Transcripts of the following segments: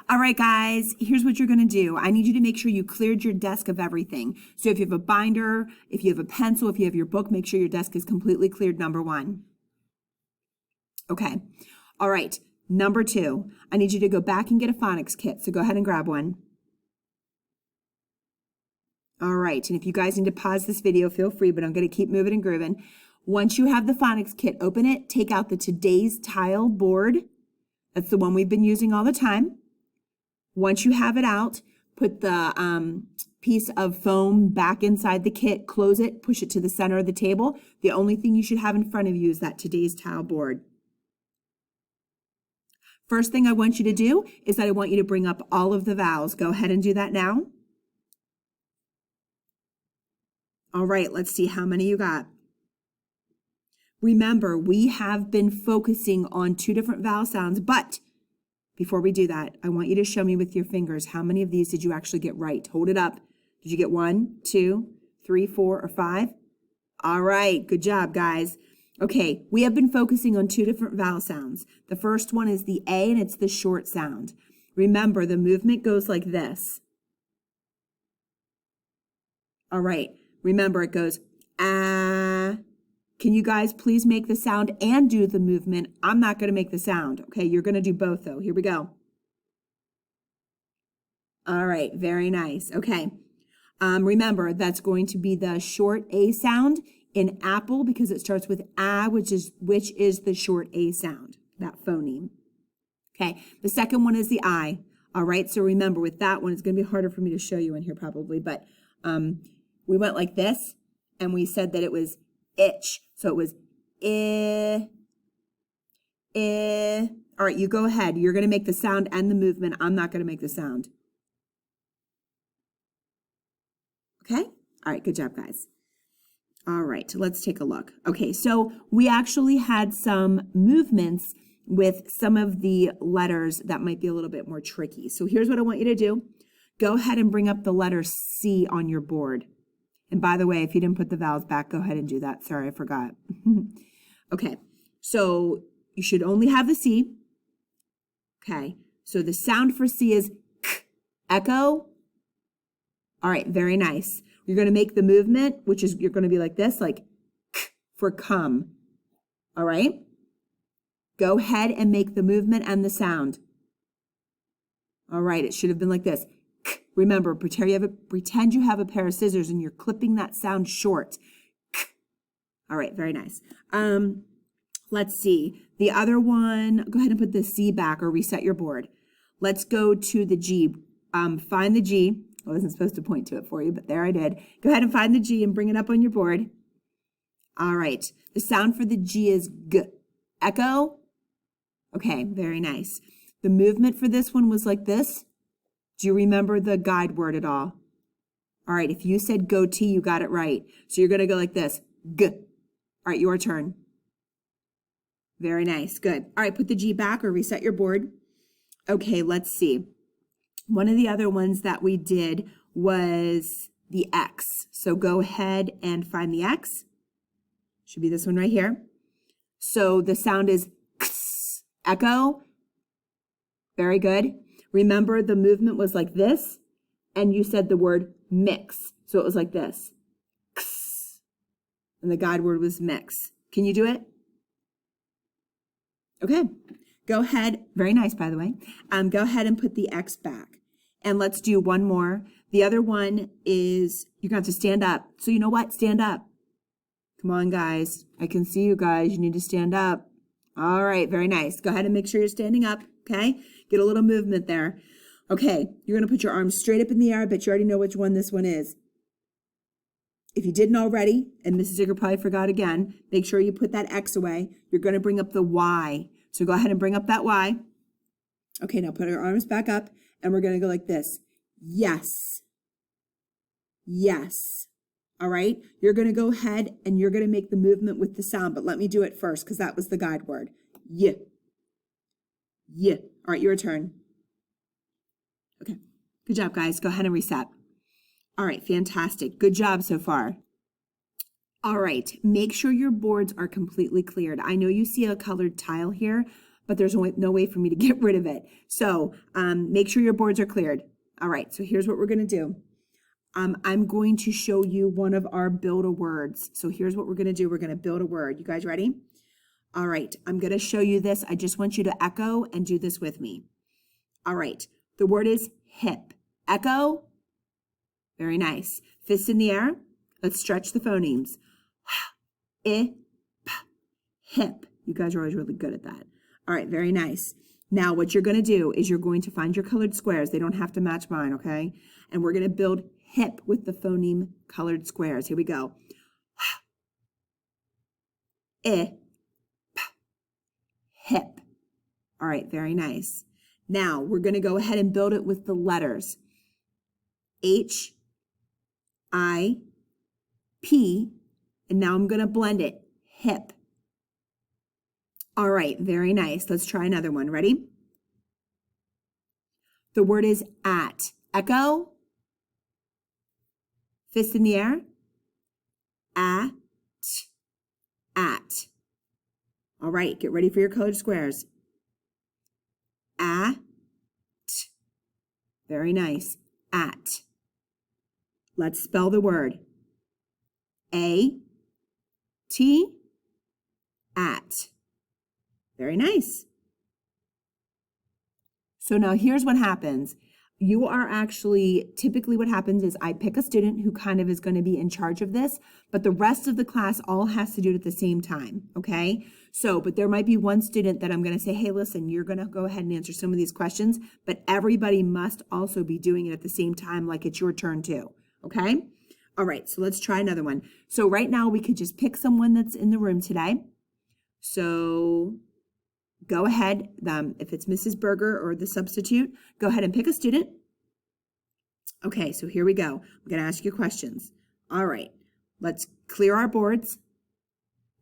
All right, guys, here's what you're going to do. I need you to make sure you cleared your desk of everything. So if you have a binder, if you have a pencil, if you have your book, make sure your desk is completely cleared, number one. Okay. All right. Number two, I need you to go back and get a phonics kit. So go ahead and grab one. All right. And if you guys need to pause this video, feel free, but I'm going to keep moving and grooving. Once you have the phonics kit, open it, take out the Today's Tile board. That's the one we've been using all the time. Once you have it out, put the piece of foam back inside the kit, close it, push it to the center of the table. The only thing you should have in front of you is that Today's Tile board. First thing I want you to do is that I want you to bring up all of the vowels. Go ahead and do that now. All right, let's see how many you got. Remember, we have been focusing on two different vowel sounds, but before we do that, I want you to show me with your fingers how many of these did you actually get right. Hold it up. Did you get 1, 2, 3, 4, or 5? All right, good job, guys. Okay, we have been focusing on two different vowel sounds. The first one is the A, and it's the short sound. Remember, the movement goes like this. All right, remember it goes ah. Can you guys please make the sound and do the movement? I'm not going to make the sound. Okay, you're going to do both though. Here we go. All right, very nice. Okay, remember that's going to be the short A sound in apple because it starts with a, which is the short A sound, that phoneme. Okay, the second one is the I. All right, so remember with that one, it's going to be harder for me to show you in here probably, but we went like this and we said that it was itch. So it was All right, you go ahead. You're going to make the sound and the movement. I'm not going to make the sound. Okay? All right, good job, guys. All right, let's take a look. Okay, so we actually had some movements with some of the letters that might be a little bit more tricky. So here's what I want you to do. Go ahead and bring up the letter C on your board. And by the way, if you didn't put the vowels back, go ahead and do that. Sorry, I forgot. Okay, so you should only have the C. Okay, so the sound for C is k, echo. All right, very nice. You're going to make the movement, which is you're going to be like this, like k for come. All right? Go ahead and make the movement and the sound. All right, it should have been like this. K. Remember, pretend you have a pair of scissors and you're clipping that sound short. K. All right, very nice. Let's see. The other one, go ahead and put the C back or reset your board. Let's go to the G. Find the G. I wasn't supposed to point to it for you, but there I did. Go ahead and find the G and bring it up on your board. All right. The sound for the G is G. Echo. Okay, very nice. The movement for this one was like this. Do you remember the guide word at all? All right, if you said goatee, you got it right. So you're going to go like this. G. All right, your turn. Very nice. Good. All right, put the G back or reset your board. Okay, let's see. One of the other ones that we did was the X. So go ahead and find the X. Should be this one right here. So the sound is X, echo. Very good. Remember the movement was like this, and you said the word mix. So it was like this. X. And the guide word was mix. Can you do it? Okay. Go ahead. Very nice, by the way. Go ahead and put the X back. And let's do one more. The other one is you're going to have to stand up. So you know what? Stand up. Come on, guys. I can see you guys. You need to stand up. All right. Very nice. Go ahead and make sure you're standing up. Okay. Get a little movement there. Okay. You're going to put your arms straight up in the air. I bet you already know which one this one is. If you didn't already, and Mrs. Digger probably forgot again, make sure you put that X away. You're going to bring up the Y. So go ahead and bring up that Y. Okay, now put our arms back up, and we're going to go like this. Yes. Yes. All right? You're going to go ahead, and you're going to make the movement with the sound, but let me do it first, because that was the guide word. Yeah. Yeah. All right, your turn. Okay. Good job, guys. Go ahead and reset. All right, fantastic. Good job so far. All right, make sure your boards are completely cleared. I know you see a colored tile here, but there's no way for me to get rid of it. So make sure your boards are cleared. All right, so here's what we're going to do. I'm going to show you one of our Build-A-Words. So here's what we're going to do. We're going to build a word. You guys ready? All right, I'm going to show you this. I just want you to echo and do this with me. All right, the word is hip. Echo. Very nice. Fists in the air. Let's stretch the phonemes. I, p, hip. You guys are always really good at that. All right, very nice. Now what you're going to do is you're going to find your colored squares. They don't have to match mine, okay? And we're going to build hip with the phoneme colored squares. Here we go. I, p, hip. All right, very nice. Now we're going to go ahead and build it with the letters. H, I, P, and now I'm going to blend it. Hip. All right, very nice. Let's try another one. Ready? The word is at. Echo. Fist in the air. At. At. All right, get ready for your colored squares. At. Very nice. At. Let's spell the word. A, T, at. Very nice. So now here's what happens. You are actually, typically what happens is I pick a student who kind of is going to be in charge of this, but the rest of the class all has to do it at the same time, okay? So, but there might be one student that I'm going to say, hey, listen, you're going to go ahead and answer some of these questions, but everybody must also be doing it at the same time, like it's your turn too, okay? All right, so let's try another one. So right now we could just pick someone that's in the room today. So go ahead, if it's Mrs. Berger or the substitute, go ahead and pick a student. Okay, so here we go. I'm going to ask you questions. All right, let's clear our boards.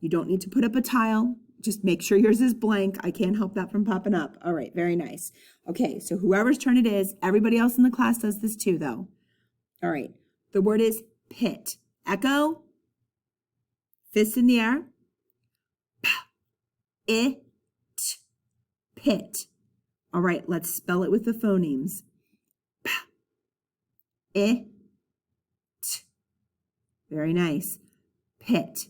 You don't need to put up a tile. Just make sure yours is blank. I can't help that from popping up. All right, very nice. Okay, so whoever's turn it is, everybody else in the class does this too, though. All right, the word is pit. Echo. Fist in the air. P, pit. All right, let's spell it with the phonemes. P, I, t. Very nice. Pit.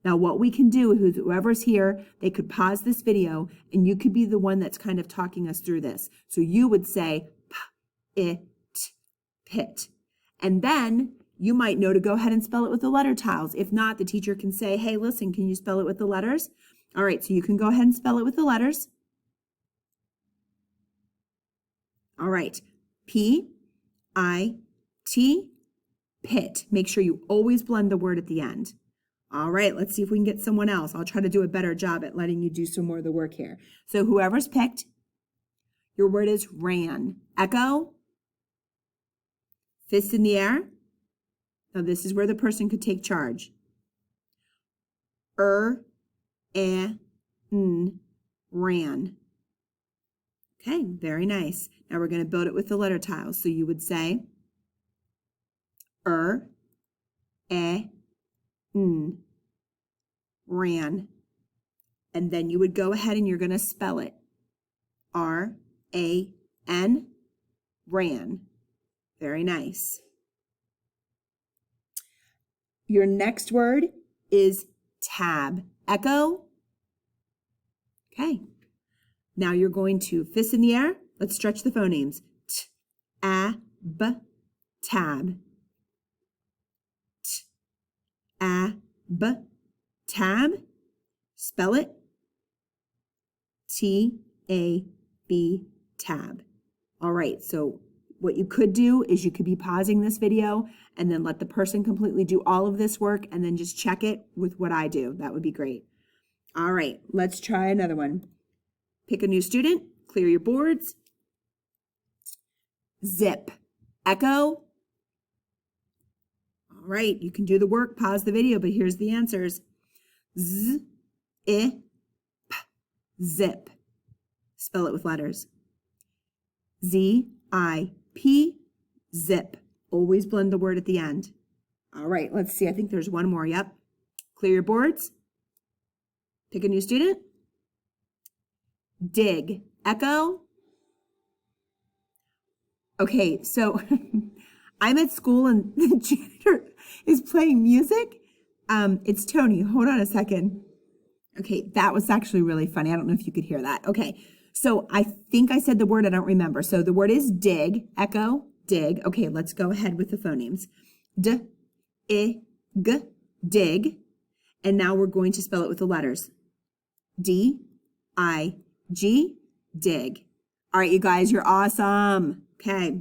Now what we can do, whoever's here, they could pause this video and you could be the one that's kind of talking us through this. So you would say, P, I, t, pit. And then you might know to go ahead and spell it with the letter tiles. If not, the teacher can say, hey, listen, can you spell it with the letters? All right, so you can go ahead and spell it with the letters. All right, P, I, T, pit. Make sure you always blend the word at the end. All right, let's see if we can get someone else. I'll try to do a better job at letting you do some more of the work here. So whoever's picked, your word is ran. Echo. Fist in the air. Now this is where the person could take charge. N, ran. Okay, very nice. Now we're going to build it with the letter tiles. So you would say N, ran. And then you would go ahead and you're going to spell it. R-A-N, ran. Very nice. Your next word is tab. Echo. Okay. Now you're going to fist in the air. Let's stretch the phonemes. T, a, b, tab. T, a, b, tab. Spell it. T-A-B, tab. All right, so what you could do is you could be pausing this video and then let the person completely do all of this work and then just check it with what I do. That would be great. All right, let's try another one. Pick a new student, clear your boards. Zip. Echo. All right, you can do the work, pause the video, but here's the answers. Z, I, p, zip. Spell it with letters. Z-I-P, zip. Always blend the word at the end. All right, let's see. I think there's one more. Yep. Clear your boards. Pick a new student. dig. Echo? Okay, so I'm at school and the janitor is playing music. It's Tony. Hold on a second. Okay, that was actually really funny. I don't know if you could hear that. Okay, so I think I said the word, I don't remember. So the word is dig, echo, dig. Okay, let's go ahead with the phonemes. D, I, g, dig. And now we're going to spell it with the letters. D, I, G, dig. All right, you guys, you're awesome. Okay.